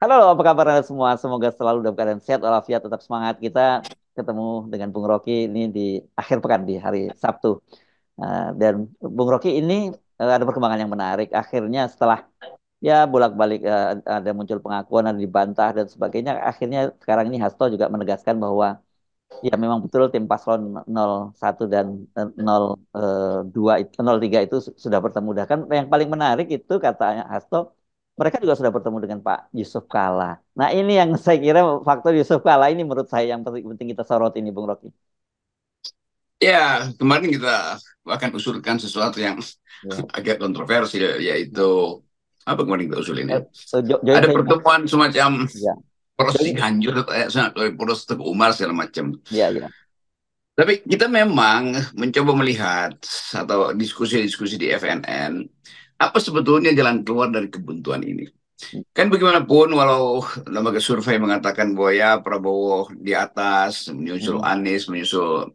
Halo, apa kabar Anda semua? Semoga selalu dalam keadaan sehat walafiat, tetap semangat. Kita ketemu dengan Bung Rocky ini di akhir pekan di hari Sabtu. Dan Bung Rocky ini ada perkembangan yang menarik. Akhirnya setelah ya bolak-balik ada muncul pengakuan, ada dibantah dan sebagainya. Akhirnya sekarang ini Hasto juga menegaskan bahwa ya memang betul tim paslon 01 dan 02 03 itu sudah bertemu. Kan yang paling menarik itu katanya Hasto, mereka juga sudah bertemu dengan Pak Yusuf Kala. Nah, ini yang saya kira faktor Yusuf Kala ini menurut saya yang penting kita sorot ini, Bung Rocky. Ya, kemarin kita bahkan usulkan sesuatu yang Ya. agak kontroversial, yaitu apa kemarin kita usulin ya? Joint Ada venture. pertemuan semacam Ya. poros Joint. Ciganjur, poros Teguh Umar segala macam. Ya, ya. Tapi kita memang mencoba melihat atau diskusi-diskusi di FNN, apa sebetulnya jalan keluar dari kebuntuan ini? Kan bagaimanapun, walau lembaga survei mengatakan bahwa ya Prabowo di atas, menyusul Hmm. Anies, menyusul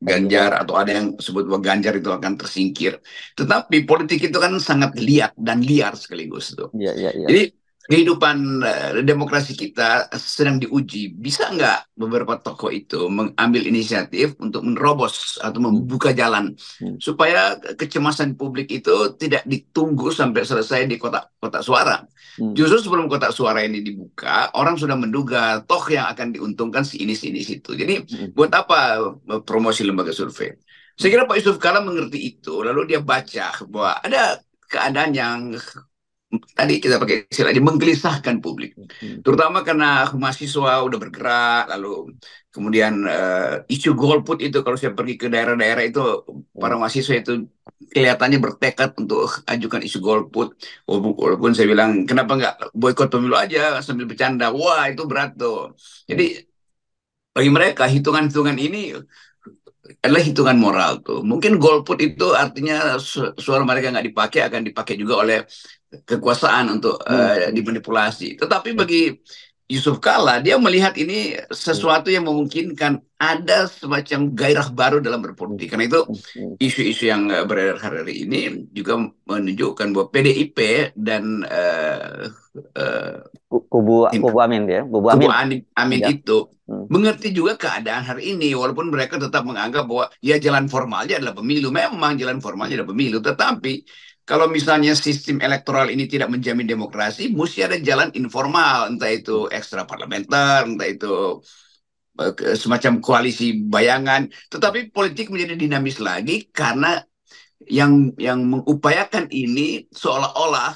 Ganjar. Ganjar, atau ada yang sebut bahwa Ganjar itu akan tersingkir. Tetapi politik itu kan sangat liat dan liar sekaligus tuh. Ya, ya, ya. Jadi kehidupan demokrasi kita sedang diuji. Bisa nggak beberapa tokoh itu mengambil inisiatif untuk menerobos atau Hmm. membuka jalan Hmm. supaya kecemasan publik itu tidak ditunggu sampai selesai di kotak-kotak suara. Hmm. Justru sebelum kotak suara ini dibuka, orang sudah menduga toh yang akan diuntungkan si ini, si ini, situ. Jadi Hmm. buat apa promosi lembaga survei? Saya Hmm. kira Pak Yusuf Kala mengerti itu, lalu dia baca bahwa ada keadaan yang tadi kita pakai istilah menggelisahkan publik, Hmm. terutama karena mahasiswa udah bergerak, lalu kemudian isu golput itu kalau saya pergi ke daerah-daerah itu para Hmm. mahasiswa itu kelihatannya bertekad untuk ajukan isu golput. Walaupun saya bilang kenapa nggak boikot pemilu aja sambil bercanda, wah itu berat tuh. Hmm. Jadi bagi mereka hitungan-hitungan ini adalah hitungan moral tuh. Mungkin golput itu artinya suara mereka nggak dipakai akan dipakai juga oleh kekuasaan untuk Hmm. Hmm. dimanipulasi. Tetapi bagi Yusuf Kala, dia melihat ini Hmm. sesuatu yang memungkinkan ada semacam gairah baru dalam Hmm. berpolitik. Karena itu Hmm. Hmm. isu-isu yang beredar hari ini juga menunjukkan bahwa PDIP dan Kubu tim Kubu Amin ya, Kubu Kubu Amin. Amin Ya. itu Hmm. mengerti juga keadaan hari ini, walaupun mereka tetap menganggap bahwa ya jalan formalnya adalah pemilu. Memang jalan formalnya adalah pemilu, tetapi kalau misalnya sistem elektoral ini tidak menjamin demokrasi, mesti ada jalan informal, entah itu ekstra parlementer, entah itu semacam koalisi bayangan. Tetapi politik menjadi dinamis lagi karena yang mengupayakan ini seolah-olah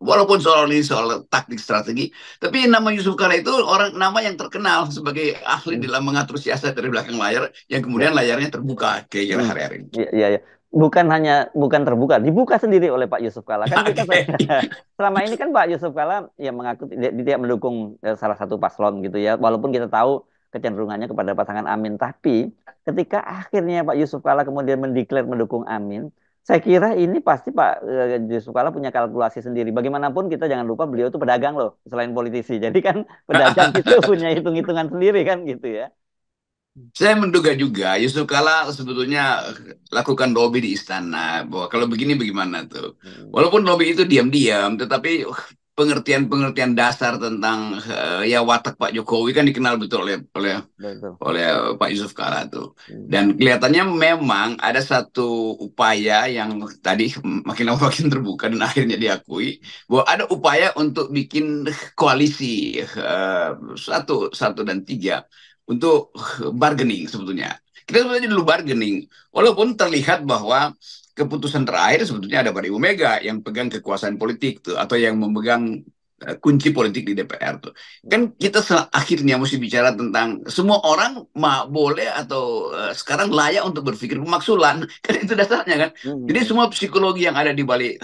walaupun soal ini soal taktik strategi, tapi nama Yusuf Kala itu nama yang terkenal sebagai ahli Hmm. dalam mengatur siasat dari belakang layar, yang Ya. kemudian layarnya terbuka kira-kira Hmm. hari-hari ini. Ya, ya, ya. Bukan terbuka, dibuka sendiri oleh Pak Yusuf Kala. Kan kita Oke. selama ini kan Pak Yusuf Kala yang mengaku tidak mendukung salah satu paslon gitu ya. Walaupun kita tahu kecenderungannya kepada pasangan Amin, tapi ketika akhirnya Pak Yusuf Kala kemudian mendeklar mendukung Amin, saya kira ini pasti Pak Yusuf Kala punya kalkulasi sendiri. Bagaimanapun kita jangan lupa beliau itu pedagang loh, selain politisi. Jadi kan pedagang itu punya hitung-hitungan sendiri kan gitu ya. Saya menduga juga Yusuf Kala sebetulnya lakukan lobby di istana bahwa kalau begini bagaimana tuh. Hmm. Walaupun lobby itu diam-diam, tetapi pengertian-pengertian dasar tentang ya watak Pak Jokowi kan dikenal betul oleh oleh Betul. oleh Pak Yusuf Kala tuh. Hmm. Dan kelihatannya memang ada satu upaya yang tadi makin lama makin terbuka dan akhirnya diakui bahwa ada upaya untuk bikin koalisi satu satu dan tiga untuk bargaining sebetulnya. Kita sebetulnya dulu bargaining, walaupun terlihat bahwa keputusan terakhir sebetulnya ada pada Ibu Mega yang pegang kekuasaan politik tuh atau yang memegang kunci politik di DPR tuh. Kan kita akhirnya mesti bicara tentang semua orang boleh atau sekarang layak untuk berpikir pemaksulan. Kan itu dasarnya kan. Jadi Hmm. semua psikologi yang ada di balik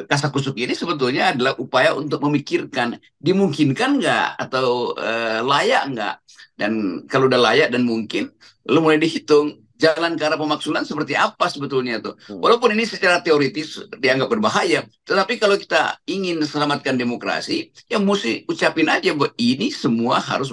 kasakusuk ini sebetulnya adalah upaya untuk memikirkan dimungkinkan nggak atau layak nggak. Dan kalau udah layak dan mungkin, lalu mulai dihitung jalan ke arah pemaksulan seperti apa sebetulnya tuh. Hmm. Walaupun ini secara teoritis dianggap berbahaya, tetapi kalau kita ingin selamatkan demokrasi, ya mesti ucapin aja bahwa ini semua harus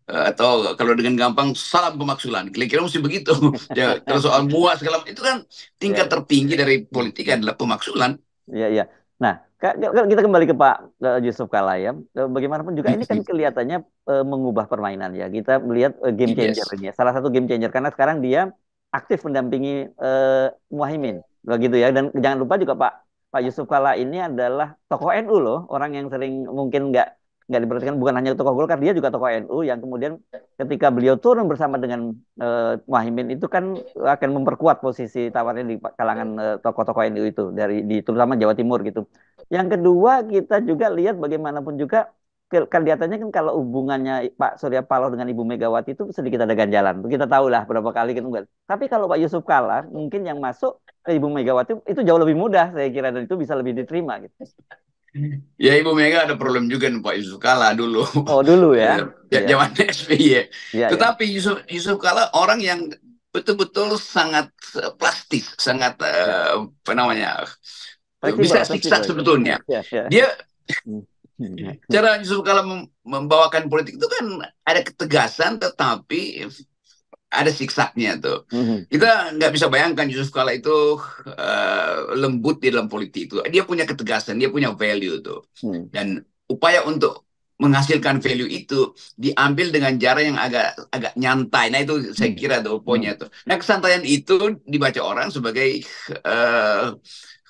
atau kalau dengan gampang salam pemaksulan. Kira-kira mesti begitu. Ya, kalau soal muas segala macam itu kan Ya, tingkat tertinggi dari ya. politik adalah pemaksulan. Iya, iya. Nah, kita kembali ke Pak Yusuf Kala ya. Bagaimanapun juga ini kan kelihatannya mengubah permainan ya. Kita melihat game changer Yes. ini ya. Salah satu game changer karena sekarang dia aktif mendampingi Muhaimin, begitu ya. Dan jangan lupa juga Pak Yusuf Kala ini adalah tokoh NU loh, orang yang sering mungkin nggak diperhatikan, bukan hanya tokoh Golkar, dia juga tokoh NU yang kemudian ketika beliau turun bersama dengan Muhaimin itu kan akan memperkuat posisi tawarnya di kalangan tokoh-tokoh NU itu di terutama Jawa Timur gitu. Yang kedua kita juga lihat bagaimanapun juga kelihatannya kan kalau hubungannya Pak Surya Paloh dengan Ibu Megawati itu sedikit ada ganjalan. Kita tahu lah berapa kali kan enggak. Tapi kalau Pak Yusuf Kala mungkin yang masuk ke Ibu Megawati itu jauh lebih mudah saya kira dan itu bisa lebih diterima gitu. Ya Ibu Mega ada problem juga nih Pak Yusuf Kala dulu. Oh dulu ya. Iya. Zaman SBY. Iya ya. Tetapi Yusuf Kala orang yang betul-betul sangat plastis, sangat Ya. apa namanya, Fleksibel, bisa siksa fleksibel itu. sebetulnya. Ya, ya. Dia Hmm. cara Yusuf Kala membawakan politik itu kan ada ketegasan, tetapi ada siksanya tuh. Hmm. Kita nggak bisa bayangkan Yusuf Kala itu lembut di dalam politik itu. Dia punya ketegasan, dia punya value tuh. Hmm. Dan upaya untuk menghasilkan value itu diambil dengan cara yang agak nyantai. Nah itu saya Hmm. kira tuh Hmm. poinnya tuh. Nah kesantaian itu dibaca orang sebagai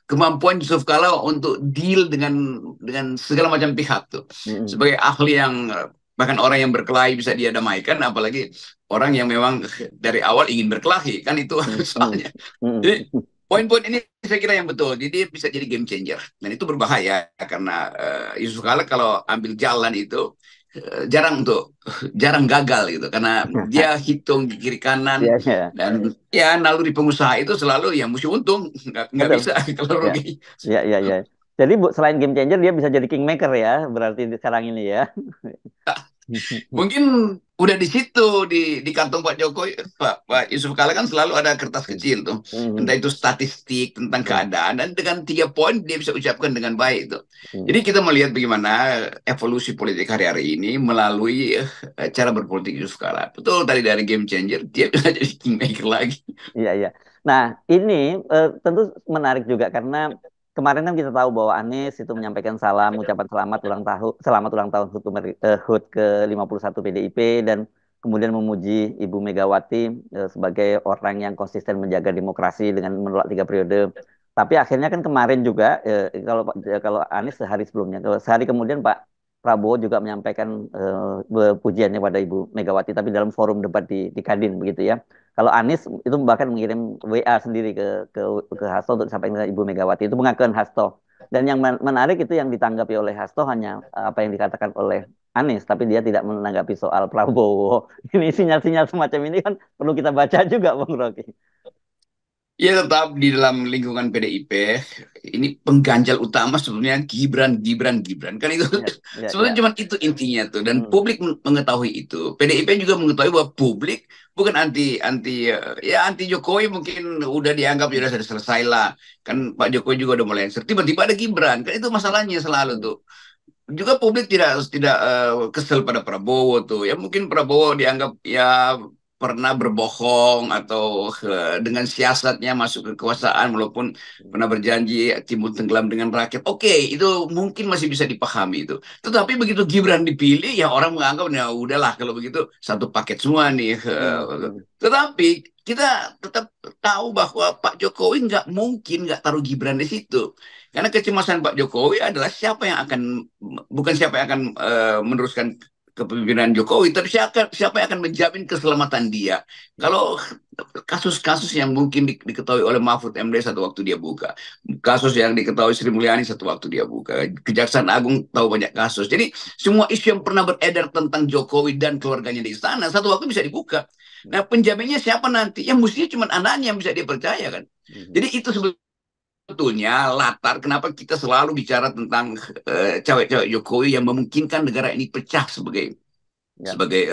kemampuan Yusuf Kala untuk deal dengan segala macam pihak tuh. Hmm. Sebagai ahli yang bahkan orang yang berkelahi bisa dia damaikan, apalagi orang yang memang dari awal ingin berkelahi kan itu Hmm. Hmm. soalnya. Hmm. Jadi poin-poin ini saya kira yang betul. Jadi bisa jadi game changer dan itu berbahaya karena Yusuf Kala kalau ambil jalan itu jarang gagal gitu karena dia hitung di kiri kanan Ya, ya. dan ya naluri pengusaha itu selalu ya mesti untung nggak Betul. bisa kalau Ya. rugi. Ya, ya, ya. Jadi Bu, selain game changer dia bisa jadi kingmaker ya, berarti sekarang ini ya. Mungkin udah di situ di kantong Pak Jokowi, Pak Yusuf Kala kan selalu ada kertas kecil tuh, entah itu statistik tentang keadaan dan dengan 3 poin dia bisa ucapkan dengan baik tuh. Jadi kita melihat bagaimana evolusi politik hari-hari ini melalui cara berpolitik Yusuf Kala. Betul tadi dari game changer dia bisa jadi kingmaker lagi. Iya, iya. Nah, ini tentu menarik juga karena kemarin kan kita tahu bahwa Anies itu menyampaikan salam, ucapan selamat ulang tahun HUT ke 51 PDIP dan kemudian memuji Ibu Megawati sebagai orang yang konsisten menjaga demokrasi dengan menolak 3 periode. Tapi akhirnya kan kemarin juga kalau Anies sehari sebelumnya, sehari kemudian Pak Prabowo juga menyampaikan pujiannya pada Ibu Megawati, tapi dalam forum debat di Kadin begitu ya. Kalau Anies itu bahkan mengirim WA sendiri ke Hasto untuk disampaikan ke Ibu Megawati. Itu pengakuan Hasto. Dan yang menarik itu yang ditanggapi oleh Hasto hanya apa yang dikatakan oleh Anies, tapi dia tidak menanggapi soal Prabowo. Ini sinyal-sinyal semacam ini kan perlu kita baca juga, Bang Rocky. Ya tetap di dalam lingkungan PDIP ini pengganjal utama sebenarnya Gibran, Gibran, Gibran kan itu Ya, ya, sebenarnya ya. cuma itu intinya tuh dan Hmm, publik mengetahui itu. PDIP juga mengetahui bahwa publik bukan anti anti ya anti Jokowi mungkin udah dianggap ya sudah selesai lah kan Pak Jokowi juga udah mulai lengser. Tiba-tiba ada Gibran kan itu masalahnya selalu hmm, tuh. Juga publik tidak tidak kesel pada Prabowo tuh ya mungkin Prabowo dianggap ya pernah berbohong atau dengan siasatnya masuk ke kekuasaan walaupun hmm, pernah berjanji timbul tenggelam dengan rakyat. Oke, itu mungkin masih bisa dipahami itu. Tetapi begitu Gibran dipilih ya orang menganggap ya udahlah kalau begitu satu paket semua nih. hmm, hmm. Tetapi kita tetap tahu bahwa Pak Jokowi nggak mungkin nggak taruh Gibran di situ. Karena kecemasan Pak Jokowi adalah siapa yang akan bukan siapa yang akan meneruskan kepemimpinan Jokowi, tapi siapa yang akan menjamin keselamatan dia. Kalau kasus-kasus yang mungkin diketahui oleh Mahfud MD satu waktu dia buka, kasus yang diketahui Sri Mulyani satu waktu dia buka, Kejaksaan Agung tahu banyak kasus. Jadi semua isu yang pernah beredar tentang Jokowi dan keluarganya di istana satu waktu bisa dibuka. Nah penjaminnya siapa nanti? Yang mestinya cuma anaknya yang bisa dia percaya kan. Hmm. Jadi itu sebetulnya latar kenapa kita selalu bicara tentang cewek-cewek Jokowi yang memungkinkan negara ini pecah sebagai Ya. sebagai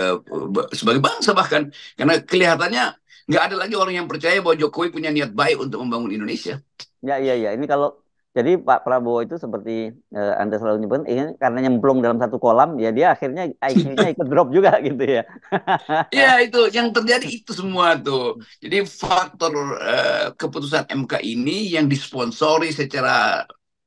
sebagai bangsa bahkan karena kelihatannya nggak ada lagi orang yang percaya bahwa Jokowi punya niat baik untuk membangun Indonesia. Ya, ya, ya. Ini kalau jadi Pak Prabowo itu seperti Anda selalu nyebut, ini karena nyemplung dalam satu kolam, ya dia akhirnya IQ-nya ikut drop juga gitu ya. Ya itu yang terjadi itu semua tuh. Jadi faktor keputusan MK ini yang disponsori secara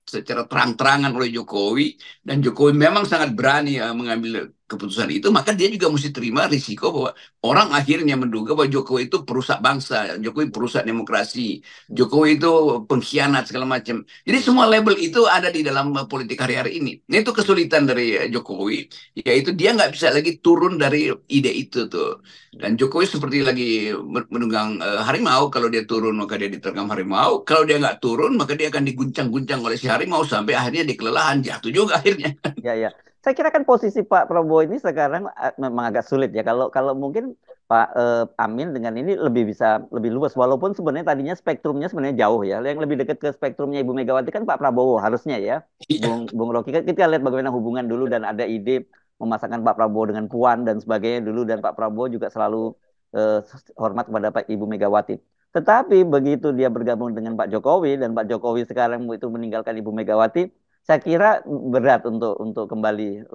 secara terang-terangan oleh Jokowi, dan Jokowi memang sangat berani mengambil keputusan itu, maka dia juga mesti terima risiko bahwa orang akhirnya menduga bahwa Jokowi itu perusak bangsa, Jokowi perusak demokrasi, Hmm. Jokowi itu pengkhianat segala macam. Jadi Hmm. semua label itu ada di dalam politik hari-hari ini. Nah, itu kesulitan dari Jokowi, yaitu dia nggak bisa lagi turun dari ide itu tuh. Dan Jokowi seperti lagi menunggang harimau. Kalau dia turun maka dia diterkam harimau. Kalau dia nggak turun maka dia akan diguncang-guncang oleh si harimau sampai akhirnya dia kelelahan, jatuh juga akhirnya. Ya, ya. Saya kira kan posisi Pak Prabowo ini sekarang memang agak sulit ya. Kalau kalau mungkin Pak Amin dengan ini lebih bisa lebih luas. Walaupun sebenarnya tadinya spektrumnya sebenarnya jauh ya. Yang lebih dekat ke spektrumnya Ibu Megawati kan Pak Prabowo harusnya ya. Iya, Bung Rocky kan kita lihat bagaimana hubungan dulu dan ada ide memasangkan Pak Prabowo dengan Puan dan sebagainya dulu dan Pak Prabowo juga selalu eh, hormat kepada Pak Ibu Megawati. Tetapi begitu dia bergabung dengan Pak Jokowi dan Pak Jokowi sekarang itu meninggalkan Ibu Megawati, saya kira berat untuk kembali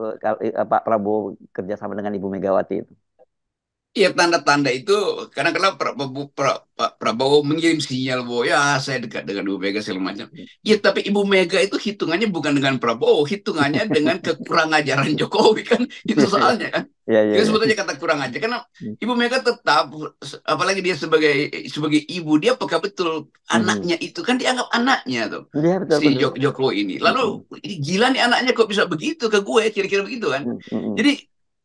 Pak Prabowo kerjasama dengan Ibu Megawati itu. iya, tanda-tanda itu kadang-kadang Pak Prabowo mengirim sinyal bahwa ya saya dekat dengan Ibu Mega segala macam. Ya, tapi Ibu Mega itu hitungannya bukan dengan Prabowo, hitungannya dengan kekurang ajaran Jokowi kan. Itu soalnya kan. Ya, ya, Itu ya. sebetulnya kata kurang aja karena Ibu Mega tetap, apalagi dia sebagai sebagai ibu, dia peka betul Mhm. anaknya itu kan dianggap anaknya tuh, Iya, betul, si betul. Jokowi ini. Lalu Mhm. ini gila nih anaknya kok bisa begitu ke gue, kira-kira begitu kan. Mhm. Jadi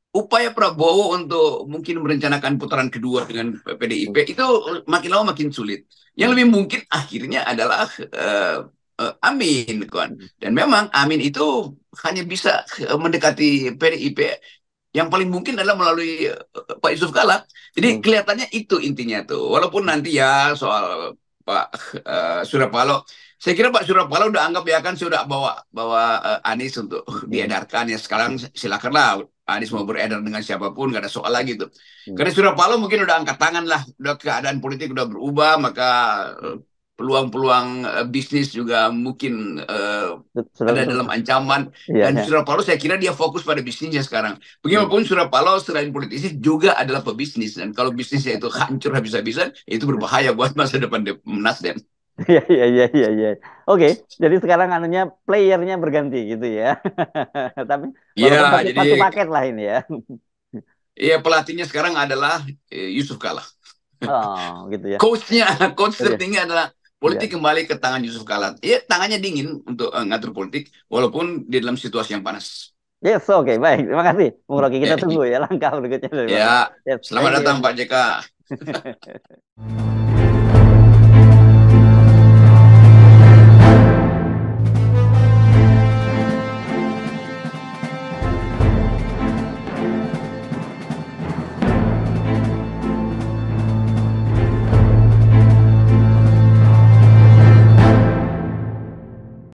upaya Prabowo untuk mungkin merencanakan putaran kedua dengan PDIP Mhm. itu makin lama makin sulit. Yang Mhm. lebih mungkin akhirnya adalah Amin, kan. Mhm. Dan memang Amin itu hanya bisa mendekati PDIP, yang paling mungkin adalah melalui Pak Yusuf Kala. Jadi Mhm. kelihatannya itu intinya tuh. Walaupun nanti ya soal Pak Surya Paloh, saya kira Pak Surya Paloh udah anggap ya kan sudah bawa bawa Anies untuk Mhm. diedarkan ya. Sekarang silakanlah Anies mau beredar dengan siapapun, gak ada soal lagi tuh. Mhm. Karena Surya Paloh mungkin udah angkat tangan lah, udah keadaan politik udah berubah, maka Mhm. peluang-peluang bisnis juga mungkin Sudah, ada dalam sudah. ancaman. Iya, Dan ya. Surya Paloh saya kira dia fokus pada bisnisnya sekarang. Mhm. Bagaimanapun Surya Paloh selain politisi juga adalah pebisnis, dan kalau bisnisnya itu hancur habis-habisan, itu berbahaya buat masa depan Nasdem. Iya, iya, iya, iya, iya. Oke, jadi sekarang anunya playernya berganti gitu ya. Tapi walaupun Iya, satu, jadi satu paket lah ini ya. ya pelatihnya sekarang adalah Yusuf Kala. Oh, gitu ya. Coachnya, coach Iya, tertinggi adalah politik iya. kembali ke tangan Yusuf Kala. Ya, tangannya dingin untuk ngatur politik, walaupun di dalam situasi yang panas. Yes, oke, baik. Terima kasih, Bung Rocky. Kita Ya, tunggu ya langkah berikutnya dari mana. ya, Yes, selamat thank datang you. Pak JK.